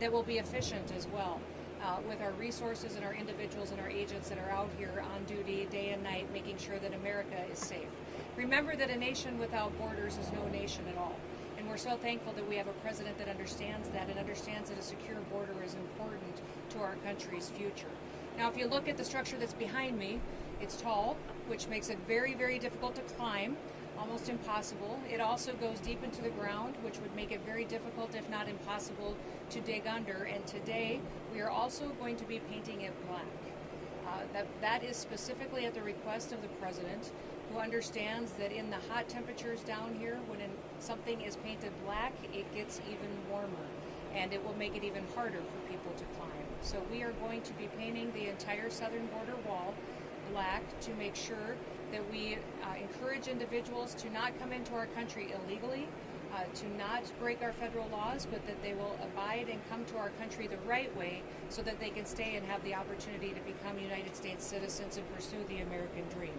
that will be efficient as well. With our resources and our individuals and our agents that are out here on duty day and night, making sure that America is safe. Remember that a nation without borders is no nation at all. And we're so thankful that we have a president that understands that and understands that a secure border is important to our country's future. Now, if you look at the structure that's behind me, it's tall, which makes it very, very difficult to climb, almost impossible. It also goes deep into the ground, which would make it very difficult, if not impossible, to dig under. And today, we are also going to be painting it black. That is specifically at the request of the president, who understands that in the hot temperatures down here, when something is painted black, it gets even warmer, and it will make it even harder for people to climb. So we are going to be painting the entire southern border wall black to make sure that we encourage individuals to not come into our country illegally, to not break our federal laws, but that they will abide and come to our country the right way so that they can stay and have the opportunity to become United States citizens and pursue the American dream.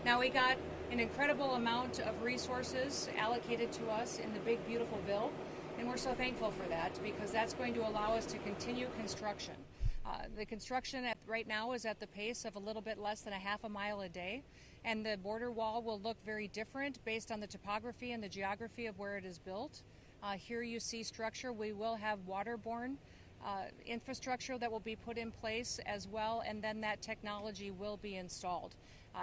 Now, we got an incredible amount of resources allocated to us in the big, beautiful bill, and we're so thankful for that because that's going to allow us to continue construction. The construction right now is at the pace of a little bit less than a half a mile a day, and the border wall will look very different based on the topography and the geography of where it is built. Here you see structure. We will have waterborne infrastructure that will be put in place as well, and then that technology will be installed.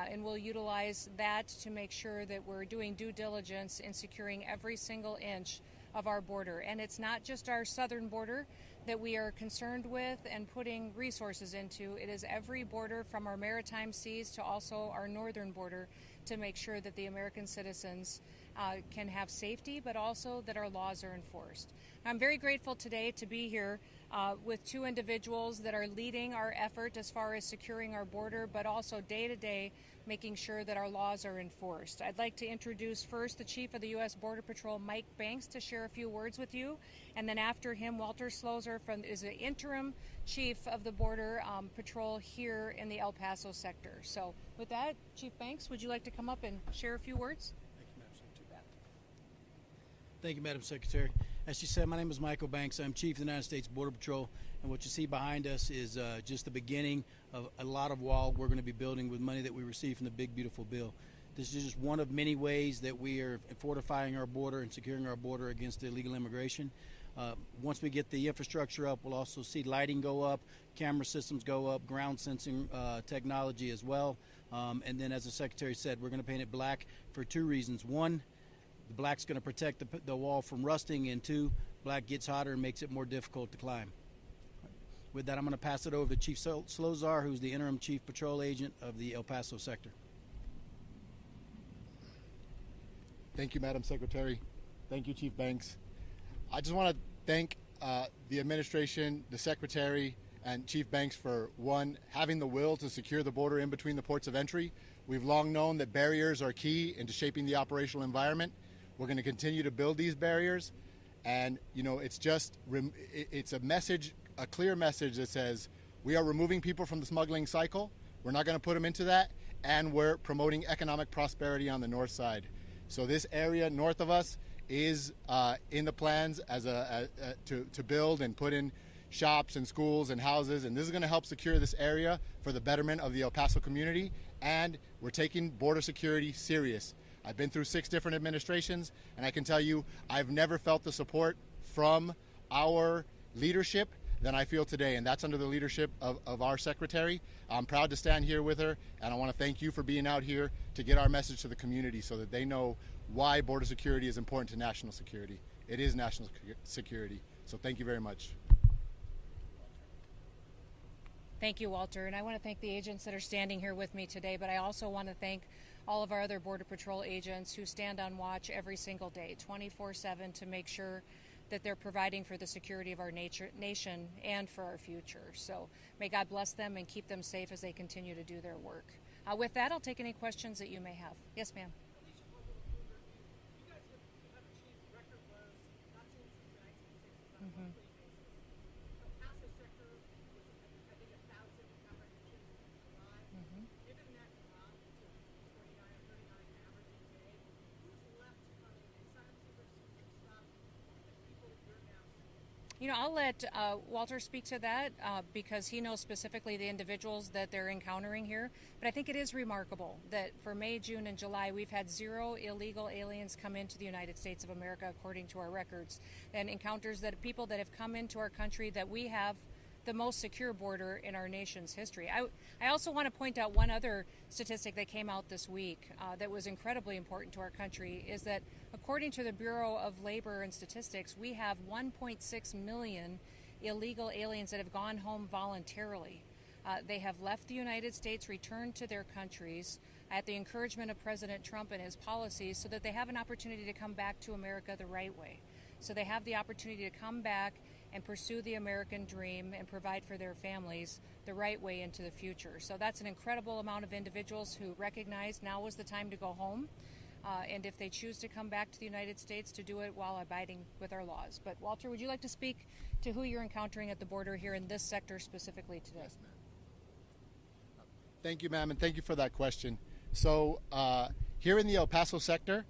And we'll utilize that to make sure that we're doing due diligence in securing every single inch of our border. And it's not just our southern border that we are concerned with and putting resources into. It is every border from our maritime seas to also our northern border to make sure that the American citizens can have safety, but also that our laws are enforced. I'm very grateful today to be here with two individuals that are leading our effort as far as securing our border, but also day to day making sure that our laws are enforced. I'd like to introduce first the Chief of the U.S. Border Patrol, Mike Banks, to share a few words with you. And then after him, Walter Slozer is the interim Chief of the Border Patrol here in the El Paso sector. So with that, Chief Banks, would you like to come up and share a few words? Thank you, Madam Secretary. As she said, my name is Michael Banks. I'm Chief of the United States Border Patrol, and what you see behind us is just the beginning of a lot of wall we're going to be building with money that we received from the Big Beautiful Bill. This is just one of many ways that we are fortifying our border and securing our border against illegal immigration. Once we get the infrastructure up, we'll also see lighting go up, camera systems go up, ground sensing technology as well. And then, as the Secretary said, we're going to paint it black for two reasons. One, the black's going to protect the wall from rusting, and two, black gets hotter and makes it more difficult to climb. With that, I'm going to pass it over to Chief Slozer, who's the interim Chief Patrol Agent of the El Paso sector. Thank you, Madam Secretary. Thank you, Chief Banks. I just want to thank the administration, the Secretary, and Chief Banks for, one, having the will to secure the border in between the ports of entry. We've long known that barriers are key into shaping the operational environment. We're going to continue to build these barriers, and it's a message, a clear message that says we are removing people from the smuggling cycle. We're not going to put them into that, and we're promoting economic prosperity on the north side. So this area north of us is in the plans as to build and put in shops and schools and houses, and this is going to help secure this area for the betterment of the El Paso community, and we're taking border security serious. I've been through 6 different administrations, and I can tell you I've never felt the support from our leadership than I feel today, and that's under the leadership of our Secretary. I'm proud to stand here with her, and I want to thank you for being out here to get our message to the community so that they know why border security is important to national security. It is national security, so thank you very much. Thank you, Walter, and I want to thank the agents that are standing here with me today, but I also want to thank all of our other Border Patrol agents who stand on watch every single day, 24/7, to make sure that they're providing for the security of our nation and for our future. So may God bless them and keep them safe as they continue to do their work. With that, I'll take any questions that you may have. Yes, ma'am. I'll let Walter speak to that because he knows specifically the individuals that they're encountering here. But I think it is remarkable that for May, June, and July, we've had 0 illegal aliens come into the United States of America, according to our records, and encounters that people that have come into our country, that we have the most secure border in our nation's history. I also want to point out one other statistic that came out this week that was incredibly important to our country, is that according to the Bureau of Labor and Statistics, we have 1.6 million illegal aliens that have gone home voluntarily. They have left the United States, returned to their countries at the encouragement of President Trump and his policies, so that they have an opportunity to come back to America the right way. So they have the opportunity to come back and pursue the American dream and provide for their families the right way into the future. So that's an incredible amount of individuals who recognize now is the time to go home, and if they choose to come back to the United States, to do it while abiding with our laws. But Walter, would you like to speak to who you're encountering at the border here in this sector specifically today? Yes, ma'am. Thank you, ma'am, and thank you for that question. So here in the El Paso sector,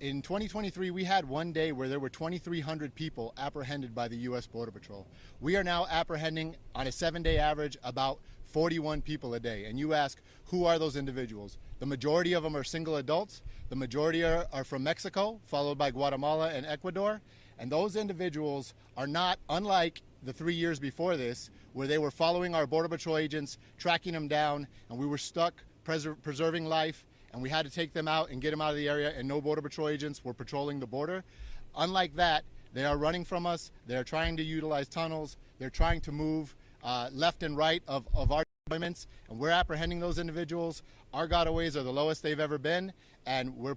in 2023, we had one day where there were 2,300 people apprehended by the U.S. Border Patrol. We are now apprehending, on a 7-day average, about 41 people a day. And you ask, who are those individuals? The majority of them are single adults. The majority are from Mexico, followed by Guatemala and Ecuador. And those individuals are not unlike the 3 years before this, where they were following our Border Patrol agents, tracking them down, and we were stuck preserving life, and we had to take them out and get them out of the area, and no Border Patrol agents were patrolling the border. Unlike that, they are running from us. They're trying to utilize tunnels. They're trying to move left and right of our deployments, and we're apprehending those individuals. Our gotaways are the lowest they've ever been, and we're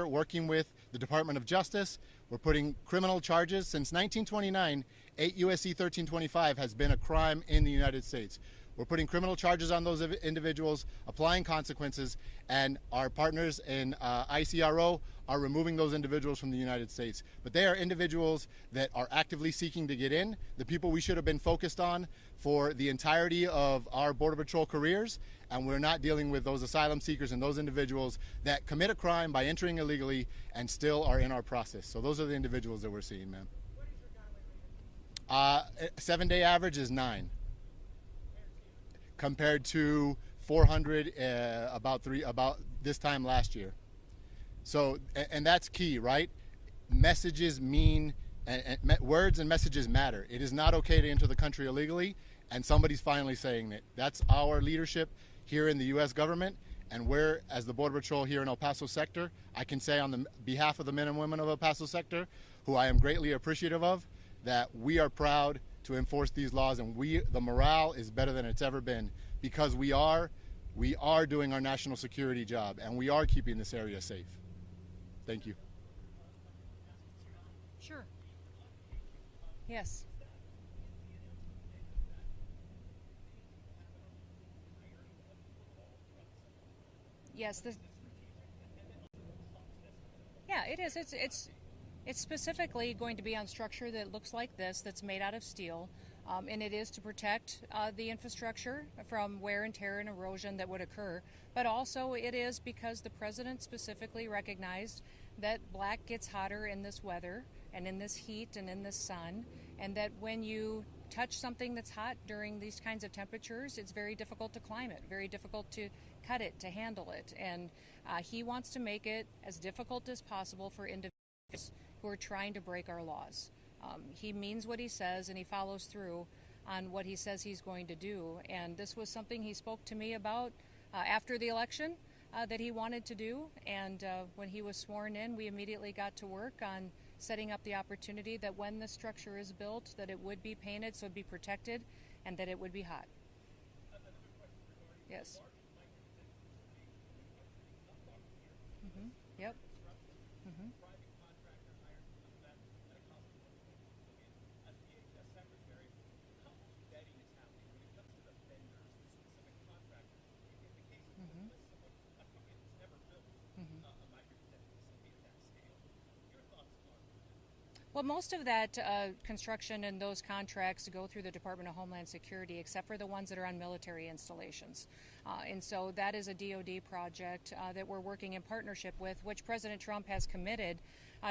working with the Department of Justice. We're putting criminal charges. Since 1929, 8 U.S.C. 1325 has been a crime in the United States. We're putting criminal charges on those individuals, applying consequences, and our partners in ICRO are removing those individuals from the United States. But they are individuals that are actively seeking to get in, the people we should have been focused on for the entirety of our Border Patrol careers, and we're not dealing with those asylum seekers and those individuals that commit a crime by entering illegally and still are in our process. So those are the individuals that we're seeing, ma'am. What is your gateway rate? 7-day average is 9. Compared to 400 about this time last year. So, and that's key, right? Messages mean, words and messages matter. It is not okay to enter the country illegally, and somebody's finally saying that. That's our leadership here in the U.S. government, and we're, as the Border Patrol here in El Paso sector, I can say on the behalf of the men and women of El Paso sector, who I am greatly appreciative of, that we are proud to enforce these laws, and the morale is better than it's ever been, because we are doing our national security job, and we are keeping this area safe. Thank you. Sure. Yes. Yes. Yeah, it is. It's specifically going to be on structure that looks like this, that's made out of steel, and it is to protect the infrastructure from wear and tear and erosion that would occur. But also it is because the president specifically recognized that black gets hotter in this weather and in this heat and in this sun, and that when you touch something that's hot during these kinds of temperatures, it's very difficult to climb it, very difficult to cut it, to handle it. And he wants to make it as difficult as possible for individuals who are trying to break our laws. He means what he says, and he follows through on what he says he's going to do. And this was something he spoke to me about after the election that he wanted to do. And when he was sworn in, we immediately got to work on setting up the opportunity that when the structure is built, that it would be painted so it'd be protected and that it would be hot. Yes. Mm-hmm. Yep. Mm-hmm. Well, most of that construction and those contracts go through the Department of Homeland Security, except for the ones that are on military installations. And so that is a DoD project that we're working in partnership with, which President Trump has committed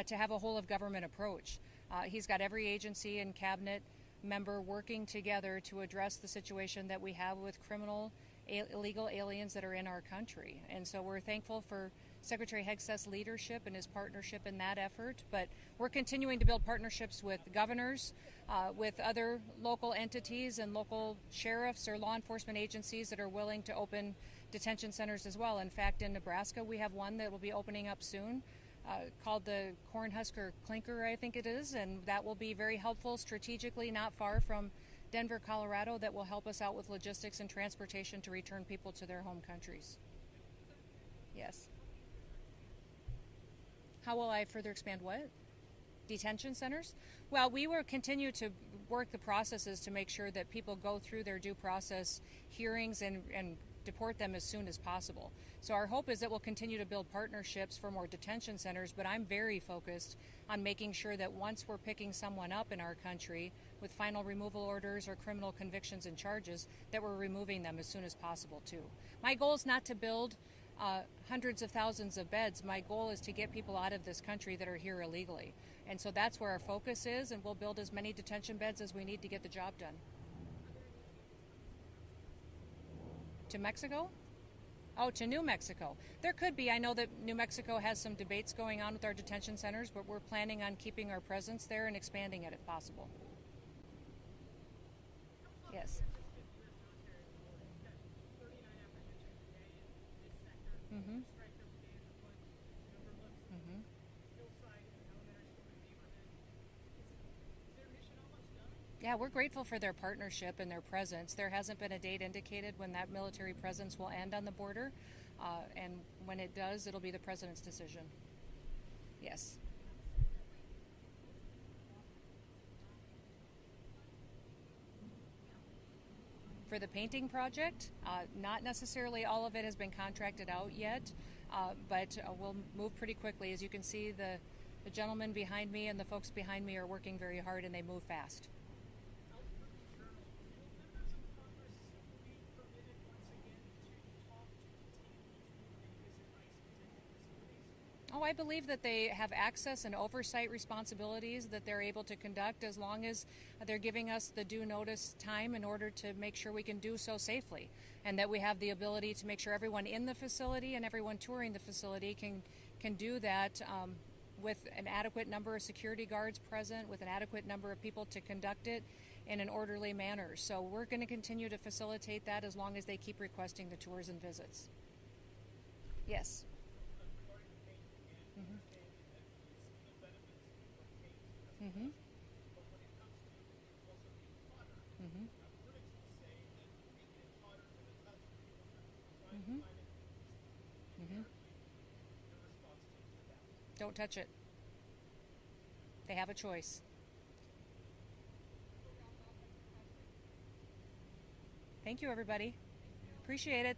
to have a whole of government approach. He's got every agency and cabinet member working together to address the situation that we have with illegal aliens that are in our country. And so we're thankful for Secretary Hegseth's leadership and his partnership in that effort. But we're continuing to build partnerships with governors, with other local entities and local sheriffs or law enforcement agencies that are willing to open detention centers as well. In fact, in Nebraska, we have one that will be opening up soon, called the Cornhusker Clinker, I think it is, and that will be very helpful strategically, not far from Denver, Colorado, that will help us out with logistics and transportation to return people to their home countries. Yes. How will I further expand what? Detention centers? Well, we will continue to work the processes to make sure that people go through their due process hearings and deport them as soon as possible. So our hope is that we'll continue to build partnerships for more detention centers, but I'm very focused on making sure that once we're picking someone up in our country with final removal orders or criminal convictions and charges, that we're removing them as soon as possible too. My goal is not to build hundreds of thousands of beds. My goal is to get people out of this country that are here illegally. And so that's where our focus is, and we'll build as many detention beds as we need to get the job done. To Mexico? Oh, to New Mexico. There could be. I know that New Mexico has some debates going on with our detention centers, but we're planning on keeping our presence there and expanding it if possible. Yes. Mm-hmm. Mm-hmm. Yeah, we're grateful for their partnership and their presence. There hasn't been a date indicated when that military presence will end on the border, and when it does, it'll be the president's decision. Yes. For the painting project, not necessarily all of it has been contracted out yet, but we'll move pretty quickly. As you can see, the gentleman behind me and the folks behind me are working very hard, and they move fast. Oh, I believe that they have access and oversight responsibilities that they're able to conduct as long as they're giving us the due notice time in order to make sure we can do so safely, and that we have the ability to make sure everyone in the facility and everyone touring the facility can do that with an adequate number of security guards present, with an adequate number of people to conduct it in an orderly manner. So we're going to continue to facilitate that as long as they keep requesting the tours and visits. Yes. Mm-hmm. Mm-hmm. Mm-hmm. Mm-hmm. Don't touch it. They have a choice. Thank you, everybody. Appreciate it.